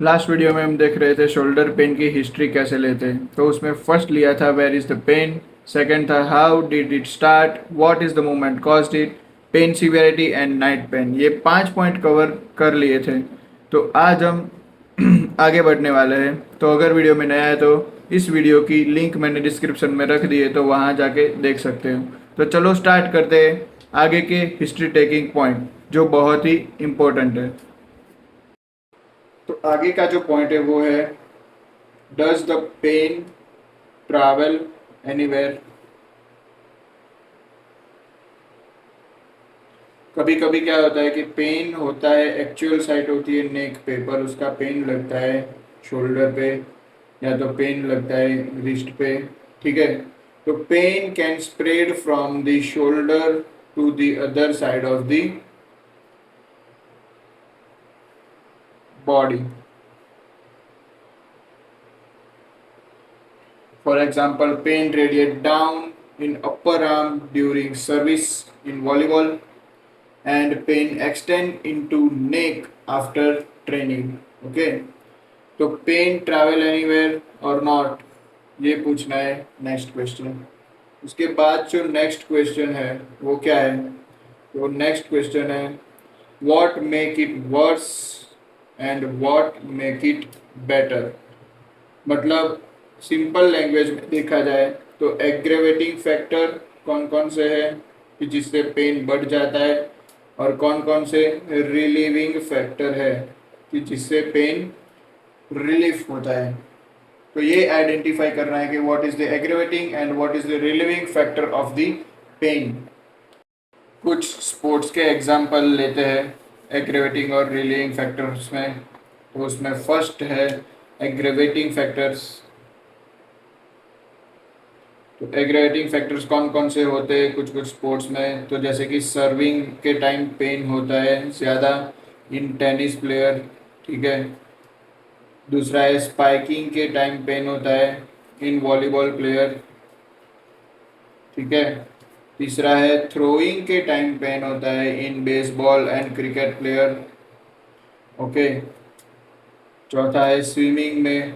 Last video में हम देख रहे थे शोल्डर पेन की हिस्ट्री कैसे लेते हैं। तो उसमें फर्स्ट लिया था where is the pain, second था how did it start, what is the movement caused it, pain severity and night pain. ये 5 पॉइंट कवर कर लिए थे। तो आज हम आगे बढ़ने वाले हैं। तो अगर वीडियो में नया है तो इस वीडियो की लिंक मैंने डिस्क्रिप्शन में रख दी है, तो वहाँ जाके देख सकते हो। तो चलो स्टार्ट करते हैं आगे के हिस्ट्री टेकिंग पॉइंट, जो बहुत ही इम्पोर्टेंट है। तो आगे का जो पॉइंट है वो है, does the pain travel anywhere. कभी कभी क्या होता है कि पेन होता है, एक्चुअल साइट होती है नेक पे, पर उसका पेन लगता है शोल्डर पे, या तो पेन लगता है रिस्ट पे। ठीक है। तो pain can spread from the shoulder to the other side of the body. For example, pain radiate down in upper arm during service in volleyball, and pain extend into neck after training. Okay, तो pen travel anywhere और not, ये पूछना है next question. उसके बाद जो next question है वो क्या है? तो नेक्स्ट क्वेश्चन है, what make it worse and what make it better. मतलब सिंपल लैंग्वेज में देखा जाए तो एग्रेवेटिंग फैक्टर कौन कौन से हैं कि जिससे पेन बढ़ जाता है, और कौन कौन से रिलीविंग फैक्टर है कि जिससे पेन रिलीफ होता है। तो ये आइडेंटिफाई करना है कि what is the aggravating and what is the relieving factor of the pain. कुछ स्पोर्ट्स के एग्जांपल लेते हैं एग्रेवेटिंग और रिलीविंग फैक्टर्स में। तो उसमें फर्स्ट है एग्रेवेटिंग फैक्टर्स। तो एग्रेवेटिंग फैक्टर्स कौन कौन से होते हैं कुछ कुछ स्पोर्ट्स में? तो जैसे कि सर्विंग के टाइम पेन होता है ज़्यादा इन टेनिस प्लेयर। ठीक है। दूसरा है स्पाइकिंग के टाइम पेन होता है इन वॉलीबॉल प्लेयर। ठीक है। तीसरा है थ्रोइंग के टाइम पेन होता है in baseball and cricket player. Okay. चौथा है स्विमिंग में,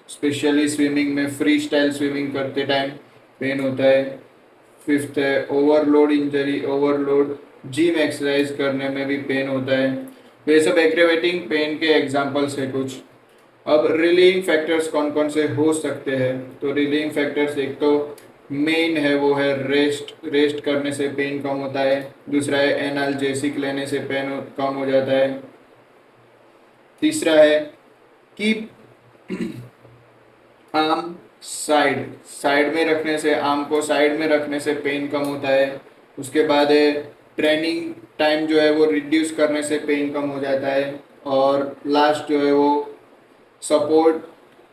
स्पेशली स्विमिंग में फ्री स्टाइल स्विमिंग करते टाइम पेन होता है। फिफ्थ है overload injury, overload gym exercise करने में भी पेन होता है। तो ये सब एग्रेवेटिंग पेन के एग्जांपल्स है कुछ। अब रिलीविंग फैक्टर्स कौन कौन से हो सकते हैं? तो रिलीविंग फैक्टर्स एक तो मेन है वो है रेस्ट, रेस्ट करने से पेन कम होता है। दूसरा है एनाल्जेसिक लेने से पेन कम हो जाता है। तीसरा है कि आर्म साइड, साइड में रखने से, आर्म को साइड में रखने से पेन कम होता है। उसके बाद है ट्रेनिंग टाइम जो है वो रिड्यूस करने से पेन कम हो जाता है। और लास्ट जो है वो सपोर्ट,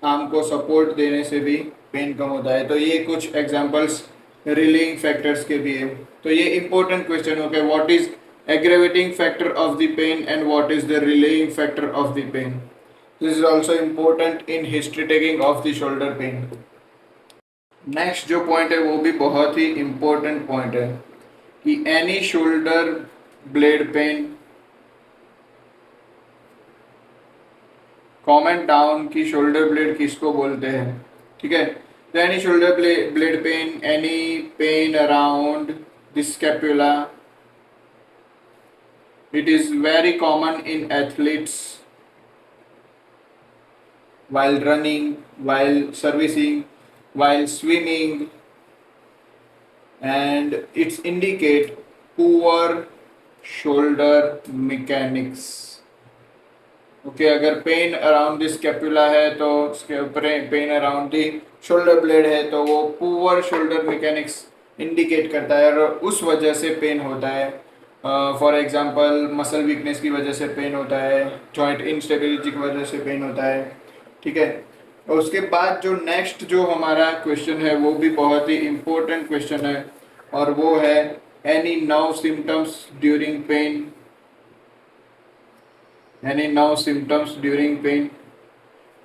आर्म को सपोर्ट देने से भी पेन कम होता है। तो ये कुछ एग्जांपल्स रिलीविंग फैक्टर्स के भी है। तो ये इंपॉर्टेंट क्वेश्चन हो गया, what is aggravating factor of the pain and what is the relieving factor of the pain. This is also important in history taking of the shoulder pain. Next जो point है वो भी बहुत ही important point है कि any shoulder blade pain, comment down की shoulder blade किसको बोलते हैं। ठीक है। तो any shoulder blade pain, any pain around the scapula, it is very common in athletes while running, while servicing, while swimming, and it's indicate poor shoulder mechanics. Okay अगर pain around the scapula है तो pain around the shoulder blade है तो वो poor shoulder mechanics indicate करता है, और उस वजह से पेन होता है। फॉर एग्जांपल मसल वीकनेस की वजह से पेन होता है, जॉइंट इंस्टेबिलिटी की वजह से पेन होता है। ठीक है। और उसके बाद जो नेक्स्ट जो हमारा क्वेश्चन है वो भी बहुत ही इम्पोर्टेंट क्वेश्चन है, और वो है any nerve symptoms during pain. Any nerve symptoms during pain,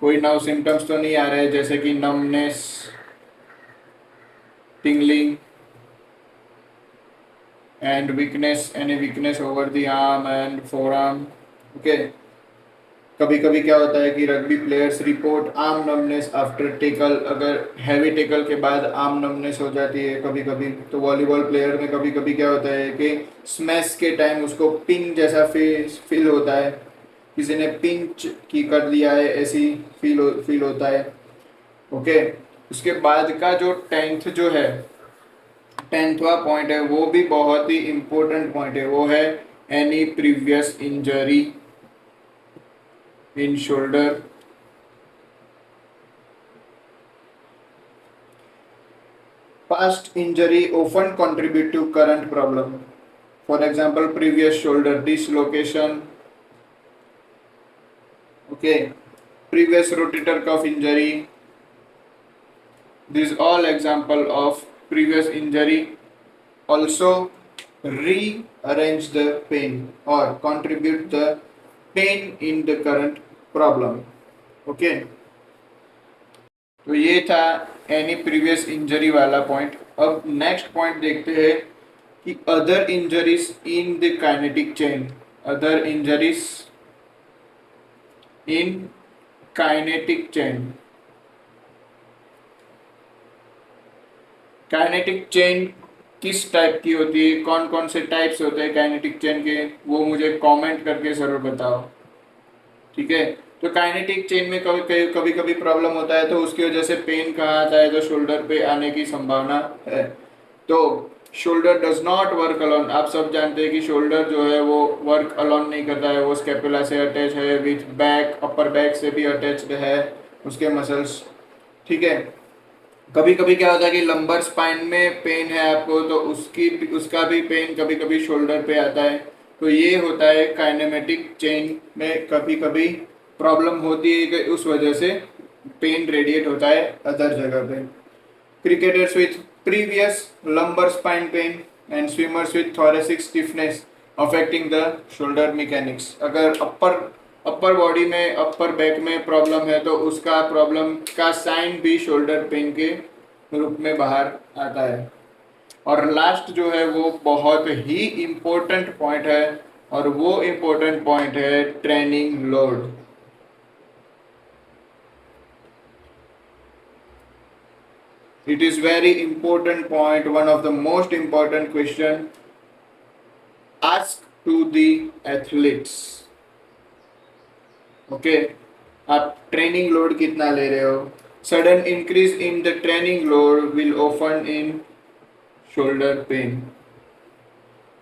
कोई नर्व सिम्टम्स तो नहीं आ रहे जैसे कि numbness, tingling and weakness, any weakness over the arm and forearm. Okay, कभी कभी क्या होता है कि rugby players report arm numbness after tackle, अगर हैवी टेकल के बाद आर्म नमनेस हो जाती है कभी कभी। तो वॉलीबॉल प्लेयर में कभी कभी क्या होता है कि स्मैश के टाइम उसको पिंग जैसा फील होता है, किसी ने पिंच की कर दिया है ऐसी फील होता है। ओके, उसके बाद का जो टेंथवा पॉइंट है वो भी बहुत ही इंपॉर्टेंट पॉइंट है, वो है any previous injury in shoulder. Past injury often contribute to current problem. For example, previous shoulder dislocation, okay, previous rotator cuff injury. These all example of previous injury also rearrange the pain or contribute the pain in the current problem. Okay, तो ये था any previous injury वाला point. अब next point देखते हैं कि other injuries in the kinetic chain, other injuries in kinetic chain. Kinetic chain किस type की होती है, कौन कौन से टाइप्स होते हैं काइनेटिक चेन के, वो मुझे कमेंट करके जरूर बताओ। ठीक है, तो काइनेटिक चेन में कभी कभी प्रॉब्लम होता है तो उसकी वजह से पेन कहाँ आता है, तो शोल्डर पे आने की संभावना है। तो shoulder does not work alone, आप सब जानते हैं कि शोल्डर जो है वो वर्क अलोन नहीं करता है, वो स्कैपुला से अटैच है, विथ बैक, अपर बैक से भी अटैच्ड है उसके मसल्स। ठीक है, कभी कभी क्या होता है कि लंबर स्पाइन में पेन है आपको, तो उसका भी पेन कभी कभी शोल्डर पे आता है। तो ये होता है काइनेमेटिक चेन में कभी कभी प्रॉब्लम होती है कि उस वजह से पेन रेडिएट होता है अदर जगह पे। Cricketers with previous lumbar spine pain and swimmers with thoracic stiffness affecting the shoulder mechanics. अगर अपर बॉडी में, अपर बैक में प्रॉब्लम है तो उसका प्रॉब्लम का साइन भी शोल्डर पेन के रूप में बाहर आता है। और लास्ट जो है वो बहुत ही इम्पोर्टेंट पॉइंट है, और वो इम्पोर्टेंट पॉइंट है training load. It is very important point, one of the most important question asked to the athletes. Okay, आप ट्रेनिंग लोड कितना ले रहे हो? Sudden increase in the training load will often in shoulder pain.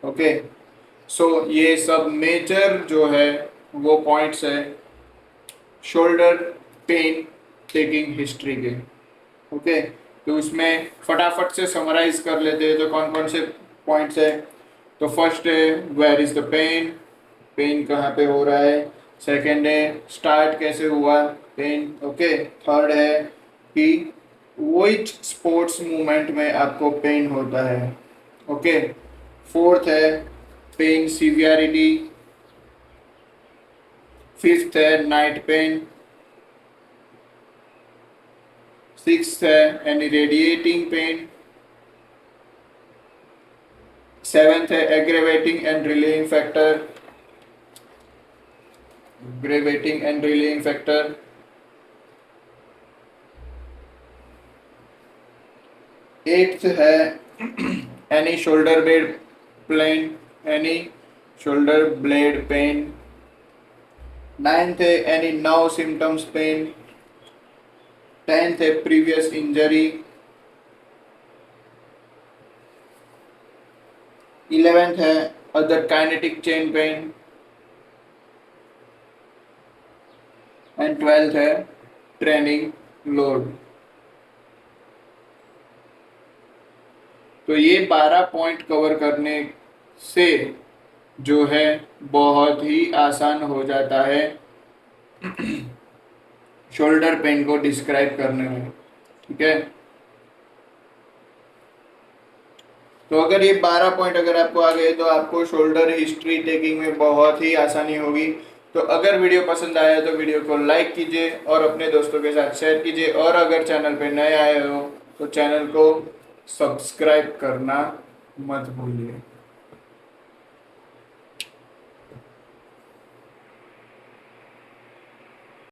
Okay, so ये सब major जो है वो पॉइंट्स है शोल्डर पेन टेकिंग हिस्ट्री के। ओके, तो उसमें फटाफट से समराइज कर लेते हैं तो कौन कौन से पॉइंट्स है। तो फर्स्ट है where is the pain, pain कहाँ पे हो रहा है। सेकेंड है स्टार्ट कैसे हुआ पेन। ओके, थर्ड है कि व्हिच स्पोर्ट्स मूवमेंट में आपको पेन होता है। ओके, फोर्थ है पेन सीवियरिटी। फिफ्थ है नाइट पेन। सिक्स्थ है एनी रेडिएटिंग पेन। सेवेंथ है aggravating and relieving factor, aggravating and relieving factor। Eighth है any shoulder blade pain, any shoulder blade pain. Ninth है any nerve symptoms pain. Tenth है previous injury. 11th है other kinetic chain pain and 12th है training load. तो ये 12 point cover करने से जो है बहुत ही आसान हो जाता है शोल्डर पेन को डिस्क्राइब करने में। ठीक है, तो अगर ये 12 पॉइंट अगर आपको आ गए तो आपको शोल्डर हिस्ट्री टेकिंग में बहुत ही आसानी होगी। तो अगर वीडियो पसंद आया तो वीडियो को लाइक कीजिए और अपने दोस्तों के साथ शेयर कीजिए, और अगर चैनल पे नए आए हो तो चैनल को सब्सक्राइब करना मत भूलिए।